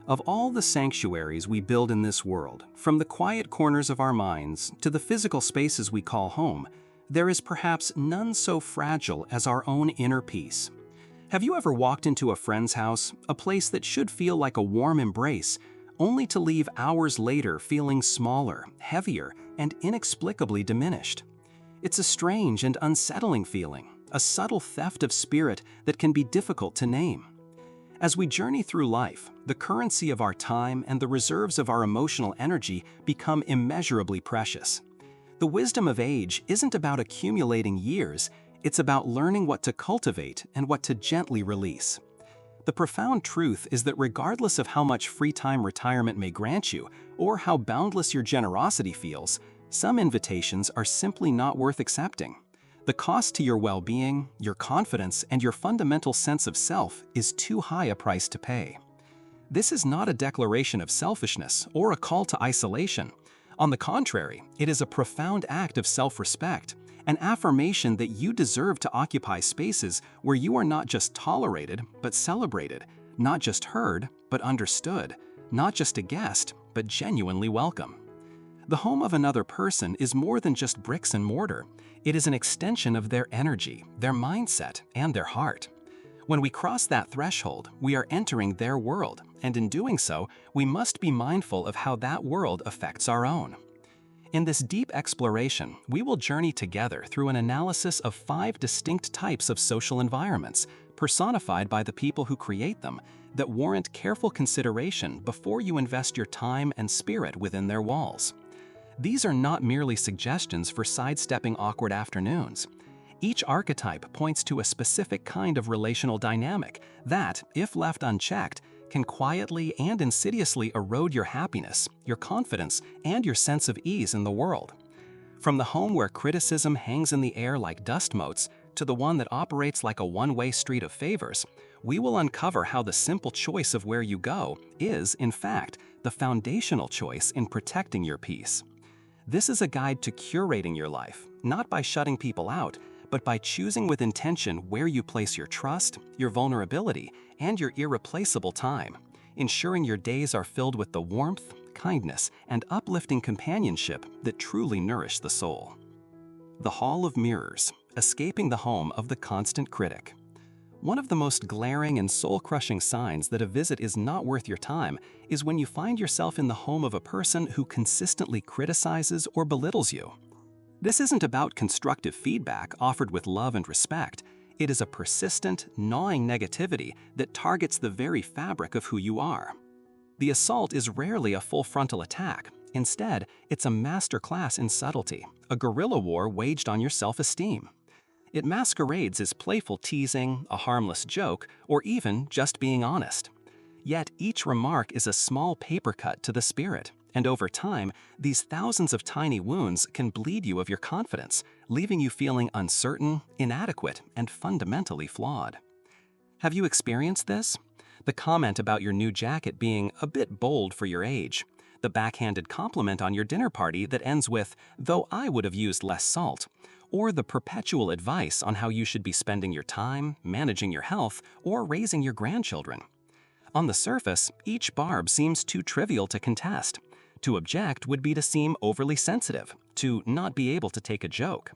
Of all the sanctuaries we build in this world, from the quiet corners of our minds to the physical spaces we call home, there is perhaps none so fragile as our own inner peace. Have you ever walked into a friend's house, a place that should feel like a warm embrace, only to leave hours later feeling smaller, heavier, and inexplicably diminished? It's a strange and unsettling feeling, a subtle theft of spirit that can be difficult to name. As we journey through life, the currency of our time and the reserves of our emotional energy become immeasurably precious. The wisdom of age isn't about accumulating years, it's about learning what to cultivate and what to gently release. The profound truth is that regardless of how much free time retirement may grant you, or how boundless your generosity feels, some invitations are simply not worth accepting. The cost to your well-being, your confidence, and your fundamental sense of self is too high a price to pay. This is not a declaration of selfishness or a call to isolation. On the contrary, it is a profound act of self-respect, an affirmation that you deserve to occupy spaces where you are not just tolerated, but celebrated, not just heard, but understood, not just a guest, but genuinely welcome. The home of another person is more than just bricks and mortar. It is an extension of their energy, their mindset, and their heart. When we cross that threshold, we are entering their world, and in doing so, we must be mindful of how that world affects our own. In this deep exploration, we will journey together through an analysis of 5 distinct types of social environments, personified by the people who create them, that warrant careful consideration before you invest your time and spirit within their walls. These are not merely suggestions for sidestepping awkward afternoons. Each archetype points to a specific kind of relational dynamic that, if left unchecked, can quietly and insidiously erode your happiness, your confidence, and your sense of ease in the world. From the home where criticism hangs in the air like dust motes to the one that operates like a one-way street of favors, we will uncover how the simple choice of where you go is, in fact, the foundational choice in protecting your peace. This is a guide to curating your life, not by shutting people out, but by choosing with intention where you place your trust, your vulnerability, and your irreplaceable time, ensuring your days are filled with the warmth, kindness, and uplifting companionship that truly nourish the soul. The Hall of Mirrors, escaping the home of the constant critic. One of the most glaring and soul-crushing signs that a visit is not worth your time is when you find yourself in the home of a person who consistently criticizes or belittles you. This isn't about constructive feedback offered with love and respect. It is a persistent, gnawing negativity that targets the very fabric of who you are. The assault is rarely a full frontal attack. Instead, it's a masterclass in subtlety, a guerrilla war waged on your self-esteem. It masquerades as playful teasing, a harmless joke, or even just being honest. Yet each remark is a small paper cut to the spirit, and over time, these thousands of tiny wounds can bleed you of your confidence, leaving you feeling uncertain, inadequate, and fundamentally flawed. Have you experienced this? The comment about your new jacket being a bit bold for your age. The backhanded compliment on your dinner party that ends with, "though I would have used less salt." Or the perpetual advice on how you should be spending your time, managing your health, or raising your grandchildren. On the surface, each barb seems too trivial to contest. To object would be to seem overly sensitive, to not be able to take a joke.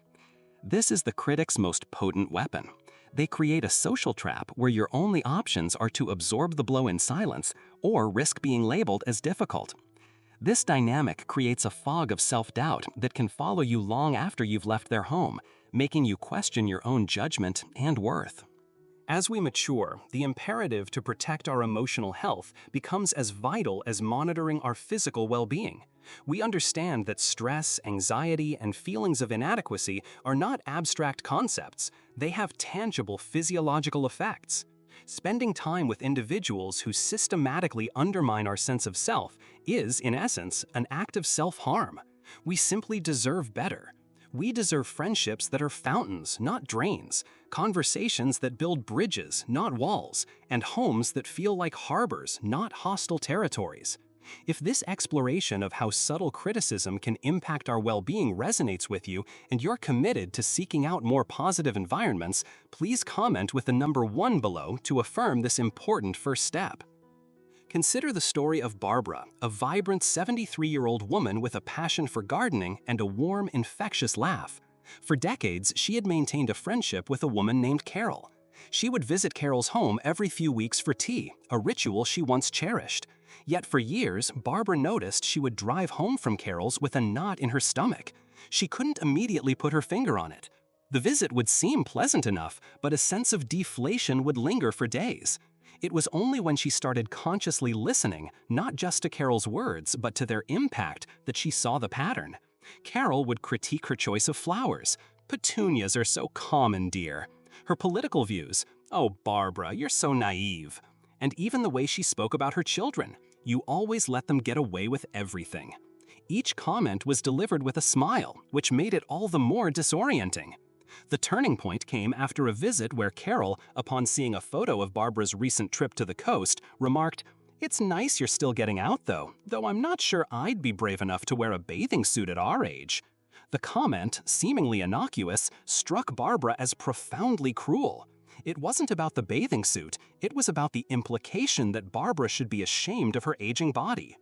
This is the critic's most potent weapon. They create a social trap where your only options are to absorb the blow in silence or risk being labeled as difficult. This dynamic creates a fog of self-doubt that can follow you long after you've left their home, making you question your own judgment and worth. As we mature, the imperative to protect our emotional health becomes as vital as monitoring our physical well-being. We understand that stress, anxiety, and feelings of inadequacy are not abstract concepts. They have tangible physiological effects. Spending time with individuals who systematically undermine our sense of self is, in essence, an act of self-harm. We simply deserve better. We deserve friendships that are fountains, not drains, conversations that build bridges, not walls, and homes that feel like harbors, not hostile territories. If this exploration of how subtle criticism can impact our well-being resonates with you and you're committed to seeking out more positive environments, please comment with the number 1 below to affirm this important first step. Consider the story of Barbara, a vibrant 73-year-old woman with a passion for gardening and a warm, infectious laugh. For decades, she had maintained a friendship with a woman named Carol. She would visit Carol's home every few weeks for tea, a ritual she once cherished. Yet for years, Barbara noticed she would drive home from Carol's with a knot in her stomach. She couldn't immediately put her finger on it. The visit would seem pleasant enough, but a sense of deflation would linger for days. It was only when she started consciously listening, not just to Carol's words, but to their impact, that she saw the pattern. Carol would critique her choice of flowers. "Petunias are so common, dear." Her political views. "Oh, Barbara, you're so naive." And even the way she spoke about her children. "You always let them get away with everything." Each comment was delivered with a smile, which made it all the more disorienting. The turning point came after a visit where Carol, upon seeing a photo of Barbara's recent trip to the coast, remarked, "It's nice you're still getting out though I'm not sure I'd be brave enough to wear a bathing suit at our age." The comment, seemingly innocuous, struck Barbara as profoundly cruel. It wasn't about the bathing suit, it was about the implication that Barbara should be ashamed of her aging body.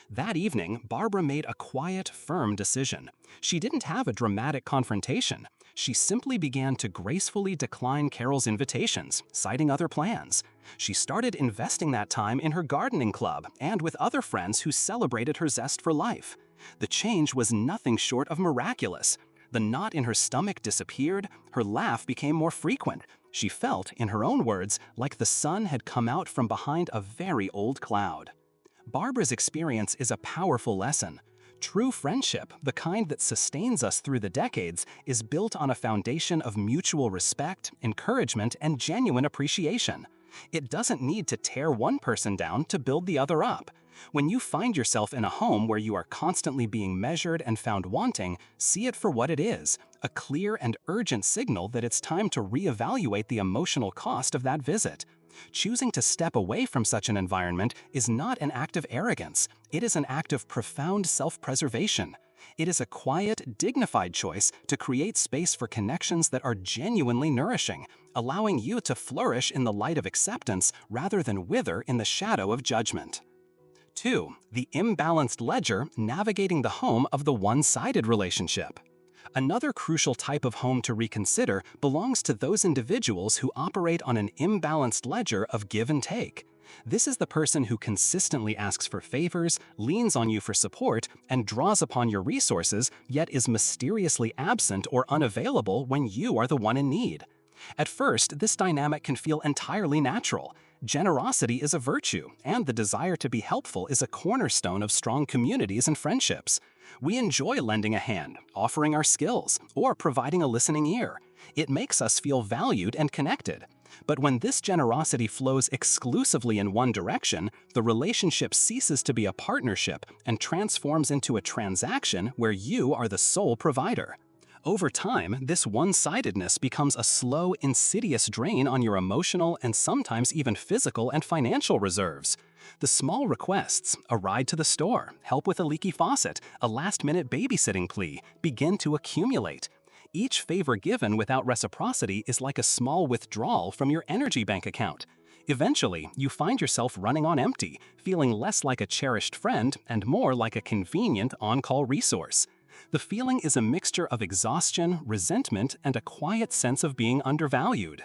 That evening, Barbara made a quiet, firm decision. She didn't have a dramatic confrontation. She simply began to gracefully decline Carol's invitations, citing other plans. She started investing that time in her gardening club and with other friends who celebrated her zest for life. The change was nothing short of miraculous. The knot in her stomach disappeared, her laugh became more frequent. She felt, in her own words, like the sun had come out from behind a very old cloud. Barbara's experience is a powerful lesson. True friendship, the kind that sustains us through the decades, is built on a foundation of mutual respect, encouragement, and genuine appreciation. It doesn't need to tear one person down to build the other up. When you find yourself in a home where you are constantly being measured and found wanting, see it for what it is, a clear and urgent signal that it's time to reevaluate the emotional cost of that visit. Choosing to step away from such an environment is not an act of arrogance. It is an act of profound self-preservation. It is a quiet, dignified choice to create space for connections that are genuinely nourishing, allowing you to flourish in the light of acceptance rather than wither in the shadow of judgment. 2. The imbalanced ledger navigating the home of the one-sided relationship. Another crucial type of home to reconsider belongs to those individuals who operate on an imbalanced ledger of give and take. This is the person who consistently asks for favors, leans on you for support, and draws upon your resources, yet is mysteriously absent or unavailable when you are the one in need. At first, this dynamic can feel entirely natural. Generosity is a virtue, and the desire to be helpful is a cornerstone of strong communities and friendships. We enjoy lending a hand, offering our skills, or providing a listening ear. It makes us feel valued and connected. But when this generosity flows exclusively in one direction, the relationship ceases to be a partnership and transforms into a transaction where you are the sole provider. Over time, this one-sidedness becomes a slow, insidious drain on your emotional and sometimes even physical and financial reserves. The small requests, a ride to the store, help with a leaky faucet, a last-minute babysitting plea, begin to accumulate. Each favor given without reciprocity is like a small withdrawal from your energy bank account. Eventually, you find yourself running on empty, feeling less like a cherished friend and more like a convenient on-call resource. The feeling is a mixture of exhaustion, resentment, and a quiet sense of being undervalued.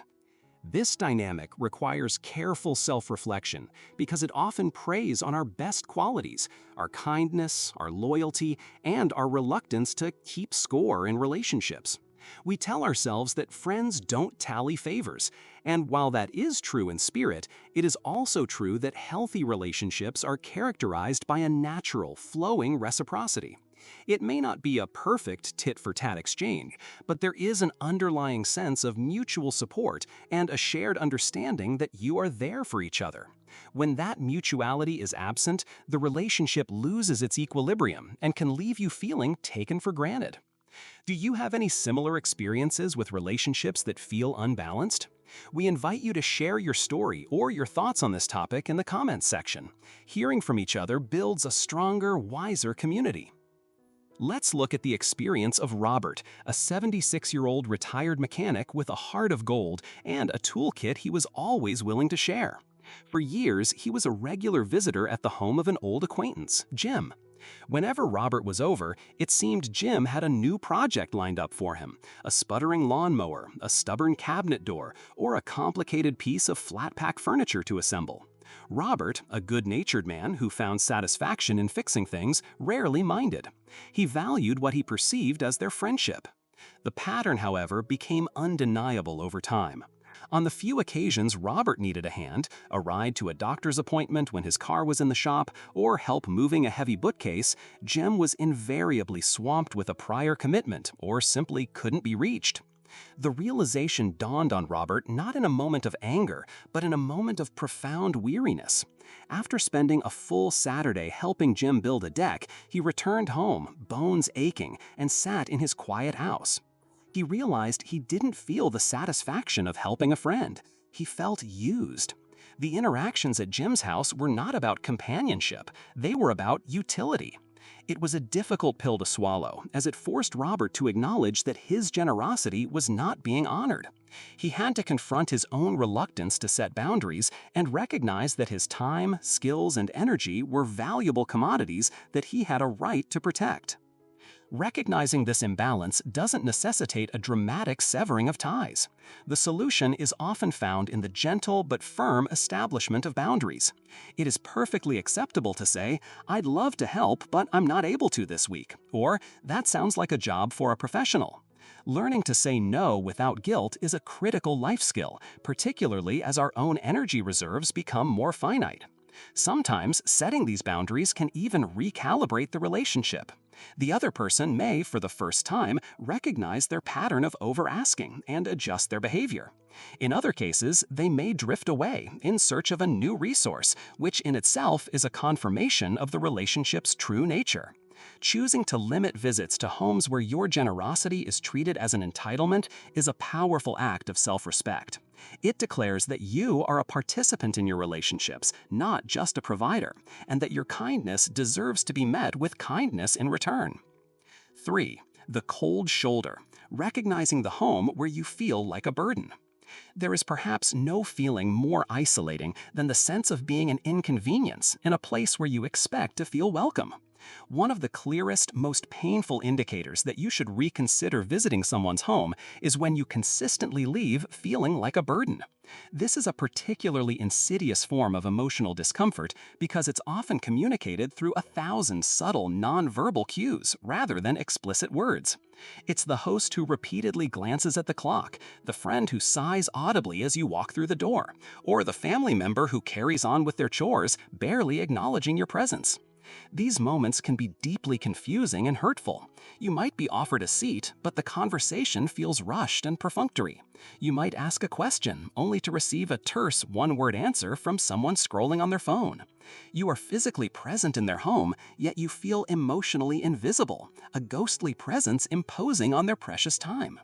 This dynamic requires careful self-reflection because it often preys on our best qualities, our kindness, our loyalty, and our reluctance to keep score in relationships. We tell ourselves that friends don't tally favors, and while that is true in spirit, it is also true that healthy relationships are characterized by a natural, flowing reciprocity. It may not be a perfect tit-for-tat exchange, but there is an underlying sense of mutual support and a shared understanding that you are there for each other. When that mutuality is absent, the relationship loses its equilibrium and can leave you feeling taken for granted. Do you have any similar experiences with relationships that feel unbalanced? We invite you to share your story or your thoughts on this topic in the comments section. Hearing from each other builds a stronger, wiser community. Let's look at the experience of Robert, a 76-year-old retired mechanic with a heart of gold and a toolkit he was always willing to share. For years, he was a regular visitor at the home of an old acquaintance, Jim. Whenever Robert was over, it seemed Jim had a new project lined up for him: a sputtering lawnmower, a stubborn cabinet door, or a complicated piece of flat-pack furniture to assemble. Robert, a good-natured man who found satisfaction in fixing things, rarely minded. He valued what he perceived as their friendship. The pattern, however, became undeniable over time. On the few occasions Robert needed a hand, a ride to a doctor's appointment when his car was in the shop, or help moving a heavy bookcase, Jim was invariably swamped with a prior commitment or simply couldn't be reached. The realization dawned on Robert not in a moment of anger, but in a moment of profound weariness. After spending a full Saturday helping Jim build a deck, he returned home, bones aching, and sat in his quiet house. He realized he didn't feel the satisfaction of helping a friend. He felt used. The interactions at Jim's house were not about companionship, they were about utility. It was a difficult pill to swallow, as it forced Robert to acknowledge that his generosity was not being honored. He had to confront his own reluctance to set boundaries and recognize that his time, skills, and energy were valuable commodities that he had a right to protect. Recognizing this imbalance doesn't necessitate a dramatic severing of ties. The solution is often found in the gentle but firm establishment of boundaries. It is perfectly acceptable to say, "I'd love to help, but I'm not able to this week," or "That sounds like a job for a professional." Learning to say no without guilt is a critical life skill, particularly as our own energy reserves become more finite. Sometimes setting these boundaries can even recalibrate the relationship. The other person may, for the first time, recognize their pattern of over-asking and adjust their behavior. In other cases, they may drift away in search of a new resource, which in itself is a confirmation of the relationship's true nature. Choosing to limit visits to homes where your generosity is treated as an entitlement is a powerful act of self-respect. It declares that you are a participant in your relationships, not just a provider, and that your kindness deserves to be met with kindness in return. 3. The cold shoulder, recognizing the home where you feel like a burden. There is perhaps no feeling more isolating than the sense of being an inconvenience in a place where you expect to feel welcome. One of the clearest, most painful indicators that you should reconsider visiting someone's home is when you consistently leave feeling like a burden. This is a particularly insidious form of emotional discomfort because it's often communicated through 1,000 subtle nonverbal cues rather than explicit words. It's the host who repeatedly glances at the clock, the friend who sighs audibly as you walk through the door, or the family member who carries on with their chores, barely acknowledging your presence. These moments can be deeply confusing and hurtful. You might be offered a seat, but the conversation feels rushed and perfunctory. You might ask a question, only to receive a terse one-word answer from someone scrolling on their phone. You are physically present in their home, yet you feel emotionally invisible, a ghostly presence imposing on their precious time.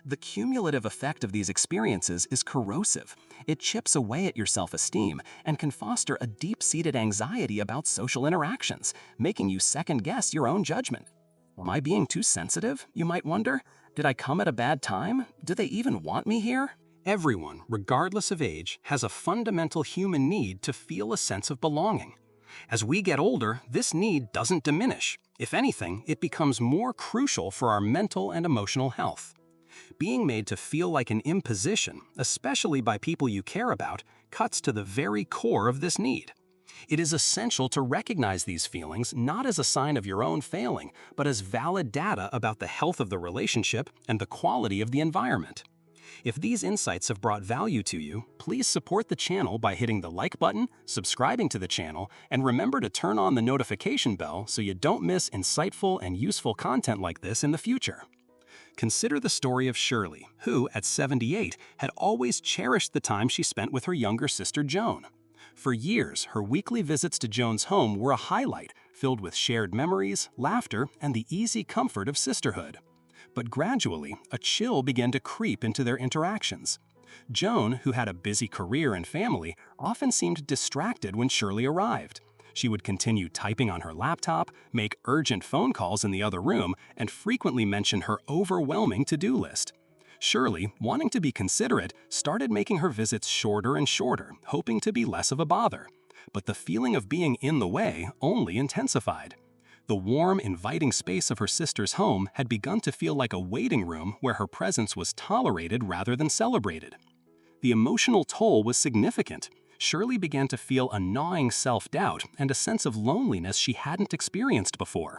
The cumulative effect of these experiences is corrosive. It chips away at your self-esteem and can foster a deep-seated anxiety about social interactions, making you second-guess your own judgment. Am I being too sensitive, you might wonder? Did I come at a bad time? Do they even want me here? Everyone, regardless of age, has a fundamental human need to feel a sense of belonging. As we get older, this need doesn't diminish. If anything, it becomes more crucial for our mental and emotional health. Being made to feel like an imposition, especially by people you care about, cuts to the very core of this need. It is essential to recognize these feelings not as a sign of your own failing, but as valid data about the health of the relationship and the quality of the environment. If these insights have brought value to you, please support the channel by hitting the like button, subscribing to the channel, and remember to turn on the notification bell so you don't miss insightful and useful content like this in the future. Consider the story of Shirley, who, at 78, had always cherished the time she spent with her younger sister Joan. For years, her weekly visits to Joan's home were a highlight, filled with shared memories, laughter, and the easy comfort of sisterhood. But gradually, a chill began to creep into their interactions. Joan, who had a busy career and family, often seemed distracted when Shirley arrived. She would continue typing on her laptop, make urgent phone calls in the other room, and frequently mention her overwhelming to-do list. Shirley, wanting to be considerate, started making her visits shorter and shorter, hoping to be less of a bother. But the feeling of being in the way only intensified. The warm, inviting space of her sister's home had begun to feel like a waiting room where her presence was tolerated rather than celebrated. The emotional toll was significant. Shirley began to feel a gnawing self-doubt and a sense of loneliness she hadn't experienced before.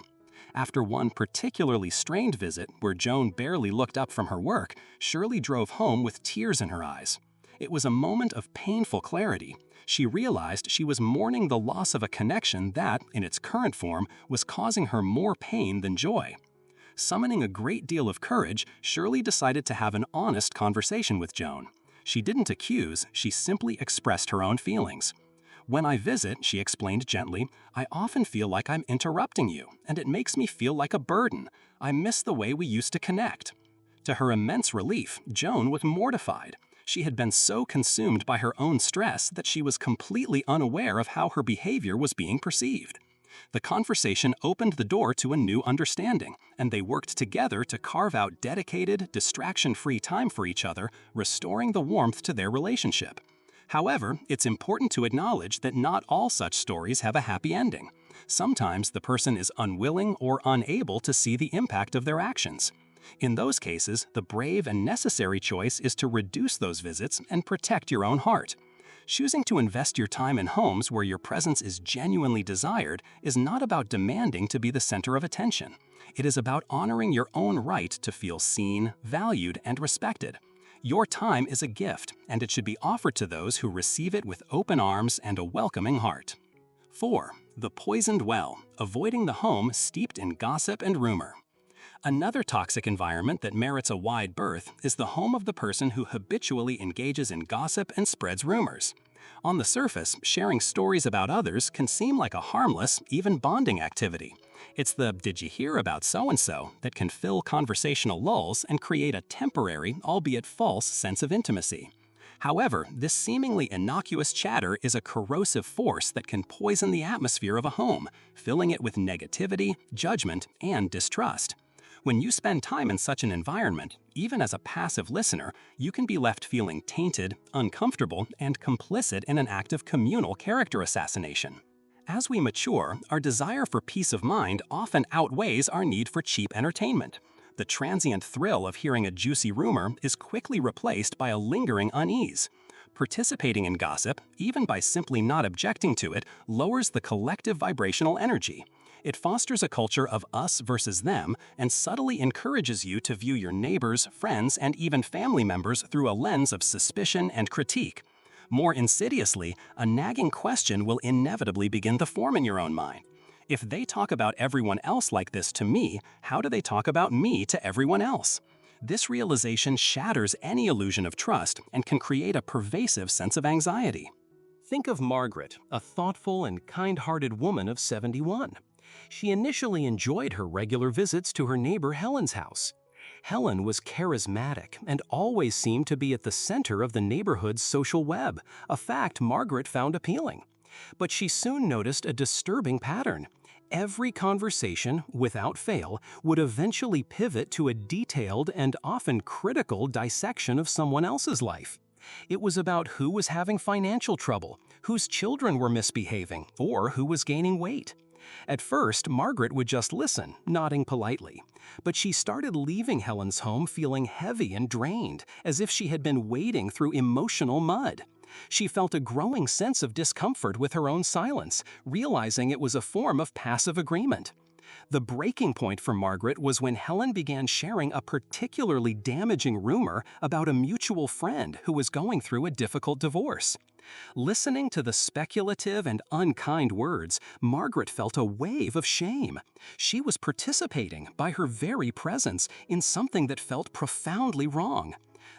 After one particularly strained visit where Joan barely looked up from her work, Shirley drove home with tears in her eyes. It was a moment of painful clarity. She realized she was mourning the loss of a connection that, in its current form, was causing her more pain than joy. Summoning a great deal of courage, Shirley decided to have an honest conversation with Joan. She didn't accuse, she simply expressed her own feelings. "When I visit," she explained gently, "I often feel like I'm interrupting you, and it makes me feel like a burden. I miss the way we used to connect." To her immense relief, Joan was mortified. She had been so consumed by her own stress that she was completely unaware of how her behavior was being perceived. The conversation opened the door to a new understanding, and they worked together to carve out dedicated, distraction-free time for each other, restoring the warmth to their relationship. However, it's important to acknowledge that not all such stories have a happy ending. Sometimes the person is unwilling or unable to see the impact of their actions. In those cases, the brave and necessary choice is to reduce those visits and protect your own heart. Choosing to invest your time in homes where your presence is genuinely desired is not about demanding to be the center of attention. It is about honoring your own right to feel seen, valued, and respected. Your time is a gift, and it should be offered to those who receive it with open arms and a welcoming heart. 4. The poisoned well, avoiding the home steeped in gossip and rumor. Another toxic environment that merits a wide berth is the home of the person who habitually engages in gossip and spreads rumors. On the surface, sharing stories about others can seem like a harmless, even bonding activity. It's the "did you hear about so-and-so" that can fill conversational lulls and create a temporary, albeit false, sense of intimacy. However, this seemingly innocuous chatter is a corrosive force that can poison the atmosphere of a home, filling it with negativity, judgment, and distrust. When you spend time in such an environment, even as a passive listener, you can be left feeling tainted, uncomfortable, and complicit in an act of communal character assassination. As we mature, our desire for peace of mind often outweighs our need for cheap entertainment. The transient thrill of hearing a juicy rumor is quickly replaced by a lingering unease. Participating in gossip, even by simply not objecting to it, lowers the collective vibrational energy. It fosters a culture of us versus them and subtly encourages you to view your neighbors, friends, and even family members through a lens of suspicion and critique. More insidiously, a nagging question will inevitably begin to form in your own mind. If they talk about everyone else like this to me, how do they talk about me to everyone else? This realization shatters any illusion of trust and can create a pervasive sense of anxiety. Think of Margaret, a thoughtful and kind-hearted woman of 71. She initially enjoyed her regular visits to her neighbor Helen's house. Helen was charismatic and always seemed to be at the center of the neighborhood's social web, a fact Margaret found appealing. But she soon noticed a disturbing pattern. Every conversation, without fail, would eventually pivot to a detailed and often critical dissection of someone else's life. It was about who was having financial trouble, whose children were misbehaving, or who was gaining weight. At first, Margaret would just listen, nodding politely. But she started leaving Helen's home feeling heavy and drained, as if she had been wading through emotional mud. She felt a growing sense of discomfort with her own silence, realizing it was a form of passive agreement. The breaking point for Margaret was when Helen began sharing a particularly damaging rumor about a mutual friend who was going through a difficult divorce. Listening to the speculative and unkind words, Margaret felt a wave of shame. She was participating, by her very presence, in something that felt profoundly wrong.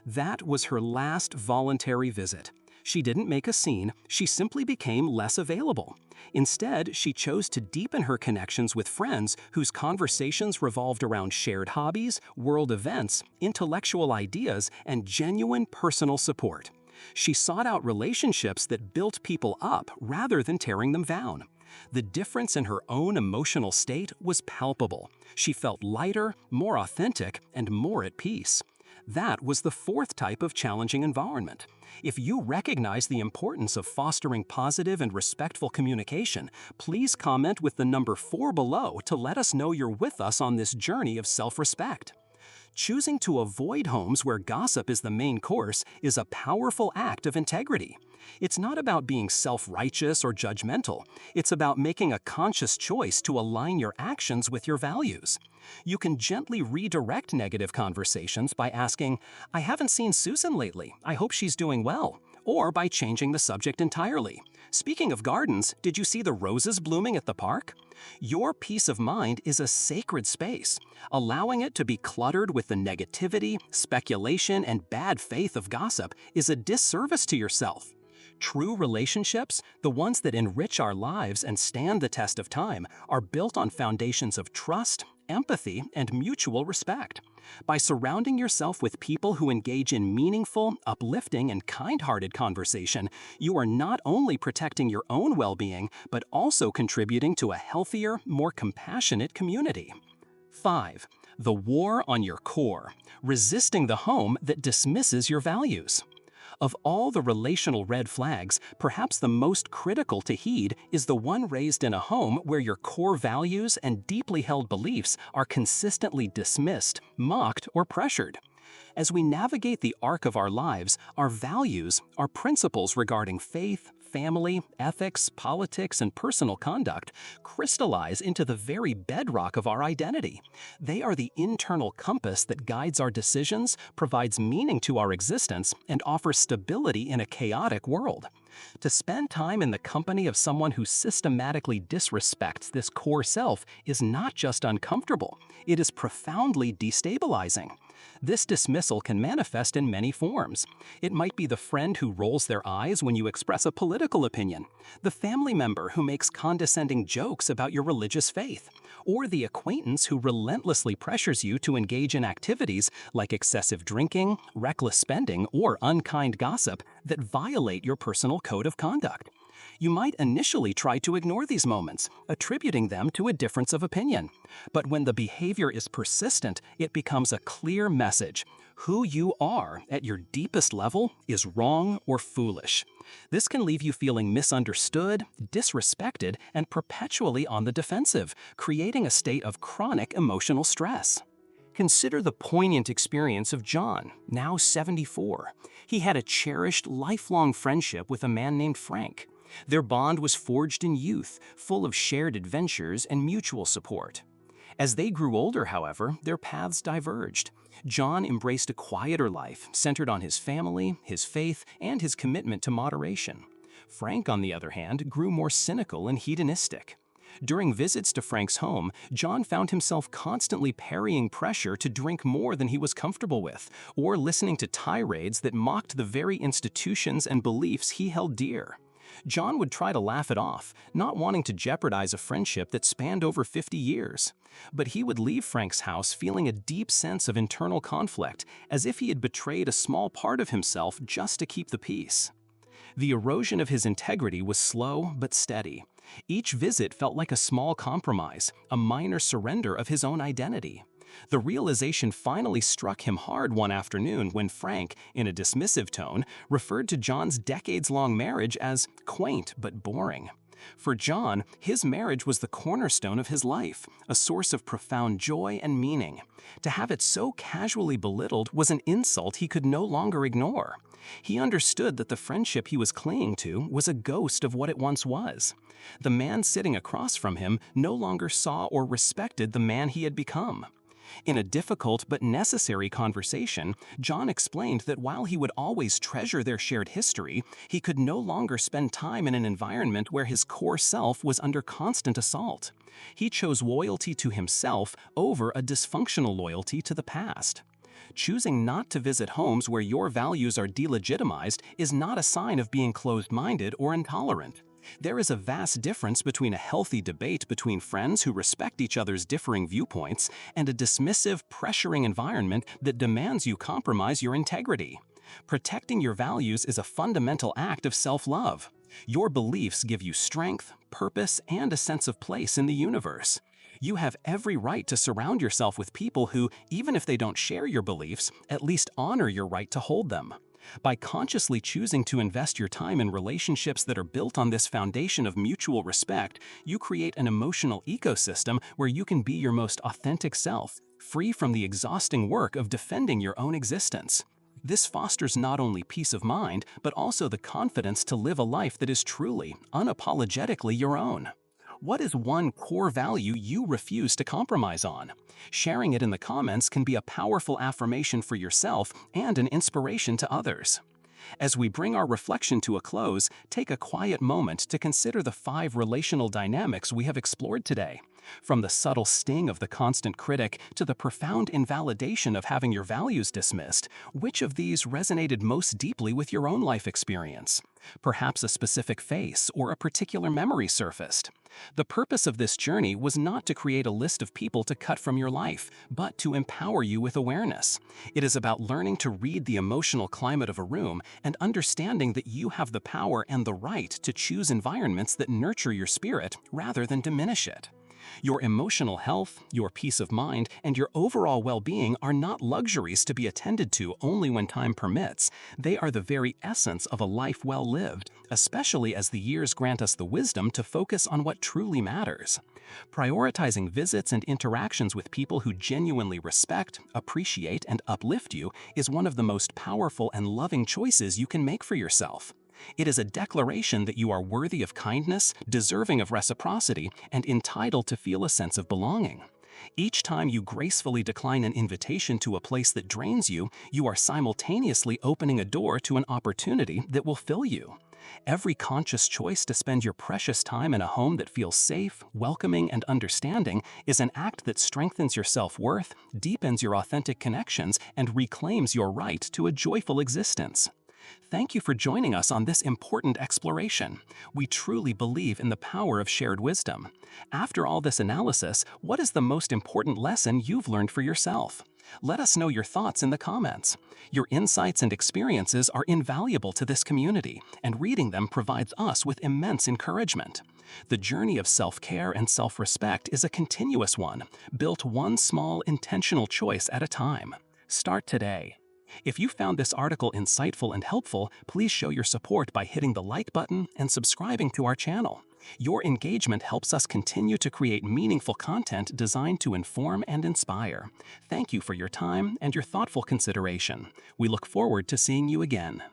That was her last voluntary visit. She didn't make a scene, she simply became less available. Instead, she chose to deepen her connections with friends whose conversations revolved around shared hobbies, world events, intellectual ideas, and genuine personal support. She sought out relationships that built people up rather than tearing them down. The difference in her own emotional state was palpable. She felt lighter, more authentic, and more at peace. That was the fourth type of challenging environment. If you recognize the importance of fostering positive and respectful communication, please comment with the number 4 below to let us know you're with us on this journey of self-respect. Choosing to avoid homes where gossip is the main course is a powerful act of integrity. It's not about being self-righteous or judgmental. It's about making a conscious choice to align your actions with your values. You can gently redirect negative conversations by asking, "I haven't seen Susan lately. I hope she's doing well." Or by changing the subject entirely. "Speaking of gardens, did you see the roses blooming at the park?" Your peace of mind is a sacred space. Allowing it to be cluttered with the negativity, speculation, and bad faith of gossip is a disservice to yourself. True relationships, the ones that enrich our lives and stand the test of time, are built on foundations of trust, empathy, and mutual respect. By surrounding yourself with people who engage in meaningful, uplifting, and kind-hearted conversation, you are not only protecting your own well-being, but also contributing to a healthier, more compassionate community. 5. The war on your core, resisting the home that dismisses your values. Of all the relational red flags, perhaps the most critical to heed is the one raised in a home where your core values and deeply held beliefs are consistently dismissed, mocked, or pressured. As we navigate the arc of our lives, our values, our principles regarding faith, family, ethics, politics, and personal conduct crystallize into the very bedrock of our identity. They are the internal compass that guides our decisions, provides meaning to our existence, and offers stability in a chaotic world. To spend time in the company of someone who systematically disrespects this core self is not just uncomfortable, it is profoundly destabilizing. This dismissal can manifest in many forms. It might be the friend who rolls their eyes when you express a political opinion, the family member who makes condescending jokes about your religious faith, or the acquaintance who relentlessly pressures you to engage in activities like excessive drinking, reckless spending, or unkind gossip that violate your personal code of conduct. You might initially try to ignore these moments, attributing them to a difference of opinion. But when the behavior is persistent, it becomes a clear message. Who you are at your deepest level is wrong or foolish. This can leave you feeling misunderstood, disrespected, and perpetually on the defensive, creating a state of chronic emotional stress. Consider the poignant experience of John, now 74. He had a cherished, lifelong friendship with a man named Frank. Their bond was forged in youth, full of shared adventures and mutual support. As they grew older, however, their paths diverged. John embraced a quieter life, centered on his family, his faith, and his commitment to moderation. Frank, on the other hand, grew more cynical and hedonistic. During visits to Frank's home, John found himself constantly parrying pressure to drink more than he was comfortable with, or listening to tirades that mocked the very institutions and beliefs he held dear. John would try to laugh it off, not wanting to jeopardize a friendship that spanned over 50 years. But he would leave Frank's house feeling a deep sense of internal conflict, as if he had betrayed a small part of himself just to keep the peace. The erosion of his integrity was slow but steady. Each visit felt like a small compromise, a minor surrender of his own identity. The realization finally struck him hard one afternoon when Frank, in a dismissive tone, referred to John's decades-long marriage as quaint but boring. For John, his marriage was the cornerstone of his life, a source of profound joy and meaning. To have it so casually belittled was an insult he could no longer ignore. He understood that the friendship he was clinging to was a ghost of what it once was. The man sitting across from him no longer saw or respected the man he had become. In a difficult but necessary conversation, John explained that while he would always treasure their shared history, he could no longer spend time in an environment where his core self was under constant assault. He chose loyalty to himself over a dysfunctional loyalty to the past. Choosing not to visit homes where your values are delegitimized is not a sign of being closed-minded or intolerant. There is a vast difference between a healthy debate between friends who respect each other's differing viewpoints and a dismissive, pressuring environment that demands you compromise your integrity. Protecting your values is a fundamental act of self-love. Your beliefs give you strength, purpose, and a sense of place in the universe. You have every right to surround yourself with people who, even if they don't share your beliefs, at least honor your right to hold them. By consciously choosing to invest your time in relationships that are built on this foundation of mutual respect, you create an emotional ecosystem where you can be your most authentic self, free from the exhausting work of defending your own existence. This fosters not only peace of mind, but also the confidence to live a life that is truly, unapologetically your own. What is one core value you refuse to compromise on? Sharing it in the comments can be a powerful affirmation for yourself and an inspiration to others. As we bring our reflection to a close, take a quiet moment to consider the 5 relational dynamics we have explored today. From the subtle sting of the constant critic to the profound invalidation of having your values dismissed, which of these resonated most deeply with your own life experience? Perhaps a specific face or a particular memory surfaced. The purpose of this journey was not to create a list of people to cut from your life, but to empower you with awareness. It is about learning to read the emotional climate of a room and understanding that you have the power and the right to choose environments that nurture your spirit rather than diminish it. Your emotional health, your peace of mind, and your overall well-being are not luxuries to be attended to only when time permits. They are the very essence of a life well lived, especially as the years grant us the wisdom to focus on what truly matters. Prioritizing visits and interactions with people who genuinely respect, appreciate, and uplift you is one of the most powerful and loving choices you can make for yourself. It is a declaration that you are worthy of kindness, deserving of reciprocity, and entitled to feel a sense of belonging. Each time you gracefully decline an invitation to a place that drains you, you are simultaneously opening a door to an opportunity that will fill you. Every conscious choice to spend your precious time in a home that feels safe, welcoming, and understanding is an act that strengthens your self-worth, deepens your authentic connections, and reclaims your right to a joyful existence. Thank you for joining us on this important exploration. We truly believe in the power of shared wisdom. After all this analysis, what is the most important lesson you've learned for yourself? Let us know your thoughts in the comments. Your insights and experiences are invaluable to this community, and reading them provides us with immense encouragement. The journey of self-care and self-respect is a continuous one, built one small, intentional choice at a time. Start today. If you found this article insightful and helpful, please show your support by hitting the like button and subscribing to our channel. Your engagement helps us continue to create meaningful content designed to inform and inspire. Thank you for your time and your thoughtful consideration. We look forward to seeing you again.